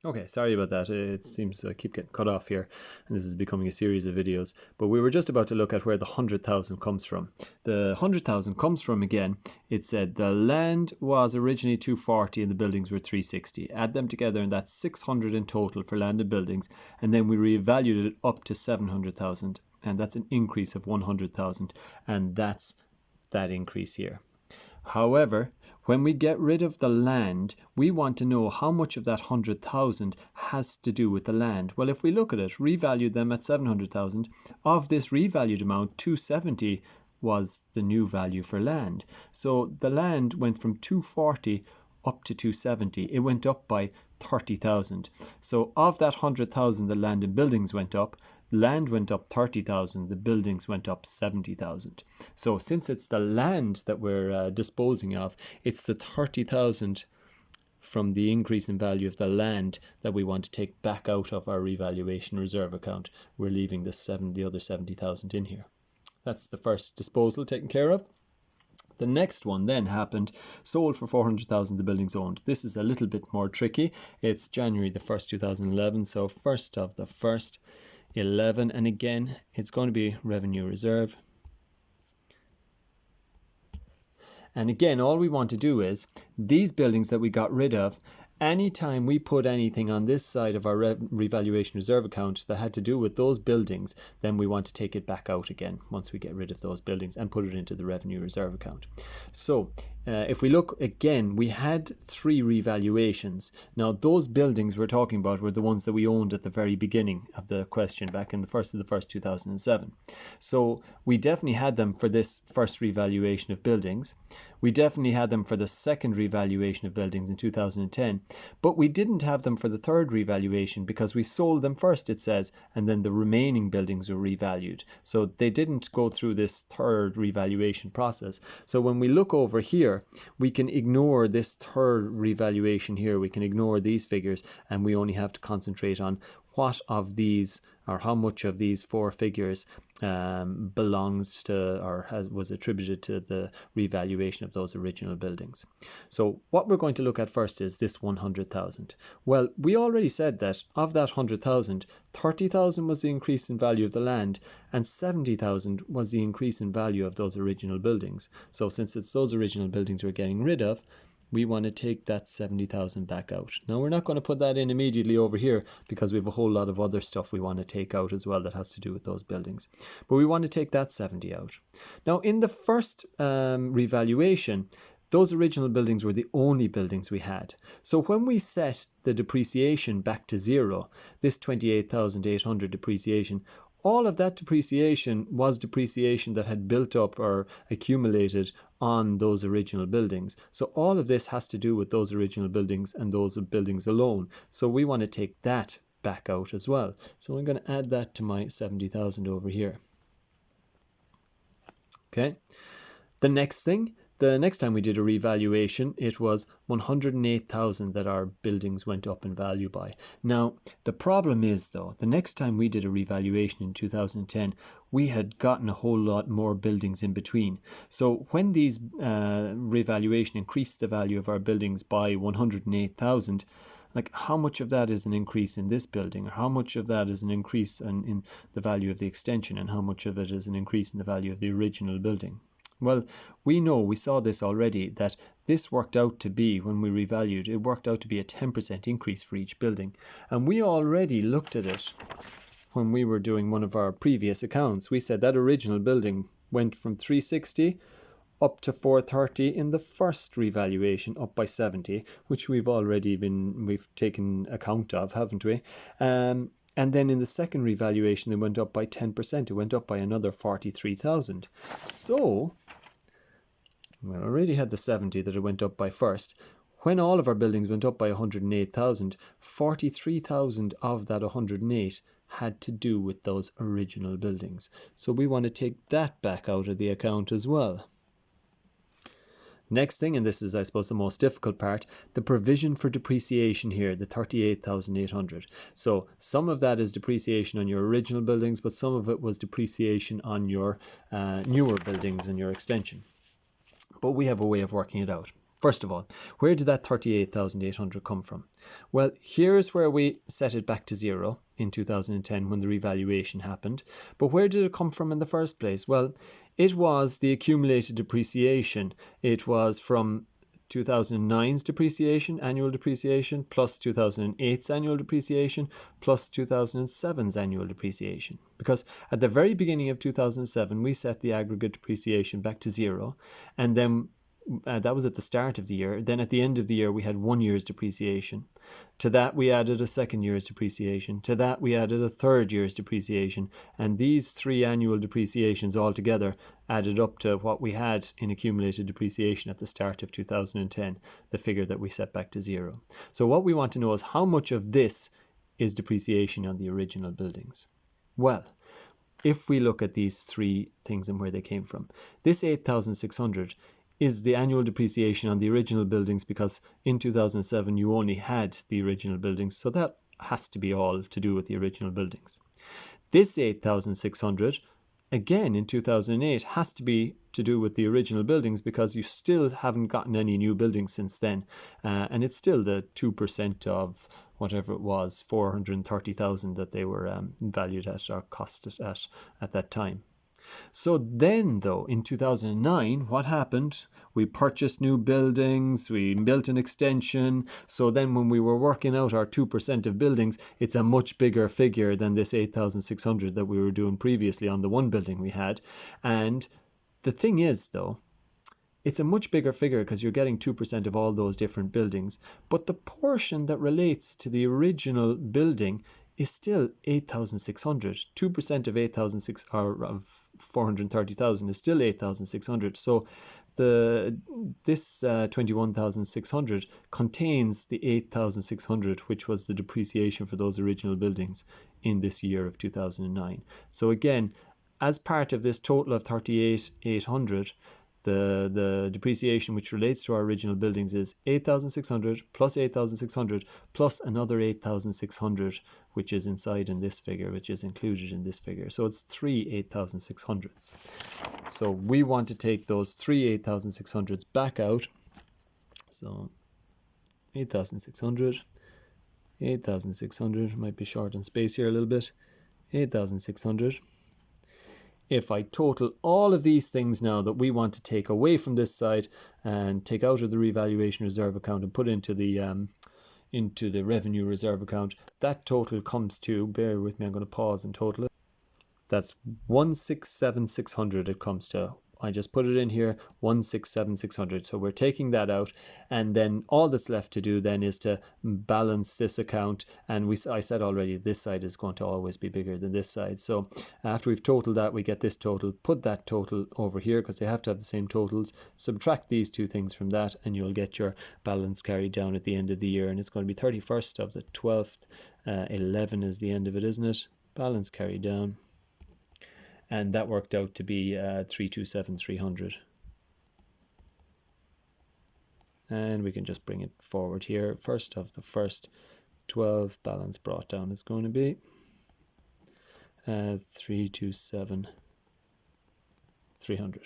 Okay, sorry about that. It seems I keep getting cut off here, and this is becoming a series of videos. But we were just about to look at where the 100,000 comes from. The 100,000 comes from, again, it said the land was originally 240 and the buildings were 360. Add them together and that's 600 in total for land and buildings. And then we revalued it up to 700,000, and that's an increase of 100,000. And that's that increase here. However, when we get rid of the land, we want to know how much of that 100,000 has to do with the land. Well, if we look at it, revalued them at 700,000, of this revalued amount, 270 was the new value for land. So the land went from 240 up to 270. It went up by 30,000. So of that 100,000, the land and buildings went up. Land went up 30,000, the buildings went up 70,000. So since it's the land that we're disposing of, it's the 30,000 from the increase in value of the land that we want to take back out of our revaluation reserve account. We're leaving the other 70,000 in here. That's the first disposal taken care of. The next one then happened, sold for 400,000, the buildings owned. This is a little bit more tricky. It's January the 1st, 2011, so 1st of the 1st. 11, and again it's going to be revenue reserve, and again all we want to do is these buildings that we got rid of, anytime we put anything on this side of our revaluation reserve account that had to do with those buildings, then we want to take it back out again once we get rid of those buildings and put it into the revenue reserve account. So if we look again, we had 3 revaluations. Now those buildings we're talking about were the ones that we owned at the very beginning of the question, back in the 1st of the 1st 2007. So we definitely had them for this first revaluation of buildings. We definitely had them for the second revaluation of buildings in 2010, but we didn't have them for the third revaluation because we sold them first, it says, and then the remaining buildings were revalued. So they didn't go through this third revaluation process. So when we look over here, we can ignore this third revaluation here. We can ignore these figures, and we only have to concentrate on what of these, or how much of these 4 figures belongs to or was attributed to the revaluation of those original buildings. So what we're going to look at first is this 100,000. Well, we already said that of that 100,000, 30,000 was the increase in value of the land and 70,000 was the increase in value of those original buildings. So since it's those original buildings we're getting rid of, we want to take that 70,000 back out. Now we're not going to put that in immediately over here because we have a whole lot of other stuff we want to take out as well that has to do with those buildings. But we want to take that 70 out. Now in the first revaluation, those original buildings were the only buildings we had. So when we set the depreciation back to 0, this 28,800 depreciation, all of that depreciation was depreciation that had built up or accumulated on those original buildings. So all of this has to do with those original buildings and those buildings alone. So we want to take that back out as well. So I'm going to add that to my 70,000 over here. Okay. The next time we did a revaluation, it was 108,000 that our buildings went up in value by. Now, the problem is, though, the next time we did a revaluation in 2010, we had gotten a whole lot more buildings in between. So when these revaluation increased the value of our buildings by 108,000, like how much of that is an increase in this building, or how much of that is an increase in the value of the extension, and how much of it is an increase in the value of the original building? Well, we saw this already, that this worked out to be, when we revalued, it worked out to be a 10% increase for each building. And we already looked at it when we were doing one of our previous accounts. We said that original building went from 360 up to 430 in the first revaluation, up by 70, which we've taken account of, haven't we? And then in the second revaluation, it went up by 10%. It went up by another 43,000. So we already had the 70 that it went up by first. When all of our buildings went up by 108,000, 43,000 of that 108 had to do with those original buildings. So we want to take that back out of the account as well. Next thing, and this is, I suppose, the most difficult part, the provision for depreciation here, the 38,800. So some of that is depreciation on your original buildings, but some of it was depreciation on your newer buildings and your extension. But we have a way of working it out. First of all, where did that 38,800 come from? Well, here's where we set it back to zero in 2010 when the revaluation happened. But where did it come from in the first place? Well, it was the accumulated depreciation. It was from 2009's depreciation, annual depreciation, plus 2008's annual depreciation, plus 2007's annual depreciation. Because at the very beginning of 2007, we set the aggregate depreciation back to zero, and then that was at the start of the year. Then at the end of the year, we had 1 year's depreciation. To that, we added a second year's depreciation. To that, we added a third year's depreciation. And these 3 annual depreciations altogether added up to what we had in accumulated depreciation at the start of 2010, the figure that we set back to zero. So what we want to know is how much of this is depreciation on the original buildings. Well, if we look at these 3 things and where they came from, this 8,600 is the annual depreciation on the original buildings, because in 2007 you only had the original buildings, so that has to be all to do with the original buildings. This 8,600, again in 2008, has to be to do with the original buildings, because you still haven't gotten any new buildings since then, and it's still the 2% of whatever it was, 430,000 that they were valued at or costed at that time. So then, though, in 2009, what happened? We purchased new buildings, we built an extension. So then when we were working out our 2% of buildings, it's a much bigger figure than this 8,600 that we were doing previously on the one building we had. And the thing is, though, it's a much bigger figure because you're getting 2% of all those different buildings. But the portion that relates to the original building is still 8,600. 2% of 8,600 or of 430,000 is still 8,600. So this 21,600 contains the 8,600, which was the depreciation for those original buildings in this year of 2009. So again, as part of this total of 38,800, the depreciation which relates to our original buildings is 8,600 plus 8,600 plus another 8,600, which is inside in this figure, which is included in this figure. So it's 3 8,600s. So we want to take those 3 8,600s back out. So 8,600, 8,600, might be short on space here a little bit, 8,600. If I total all of these things now that we want to take away from this side and take out of the revaluation reserve account and put into the revenue reserve account, that total comes to, bear with me, I'm going to pause and total it. That's 167,600 it comes to. I just put it in here, 167,600. So we're taking that out, and then all that's left to do then is to balance this account. And I said already, this side is going to always be bigger than this side. So after we've totaled that, we get this total, put that total over here because they have to have the same totals. Subtract these 2 things from that, and you'll get your balance carried down at the end of the year. And it's going to be 31st of the 12th, 11 is the end of it, isn't it? Balance carried down. And that worked out to be 327,300. And we can just bring it forward here. First of the first 12, balance brought down is going to be 327,300.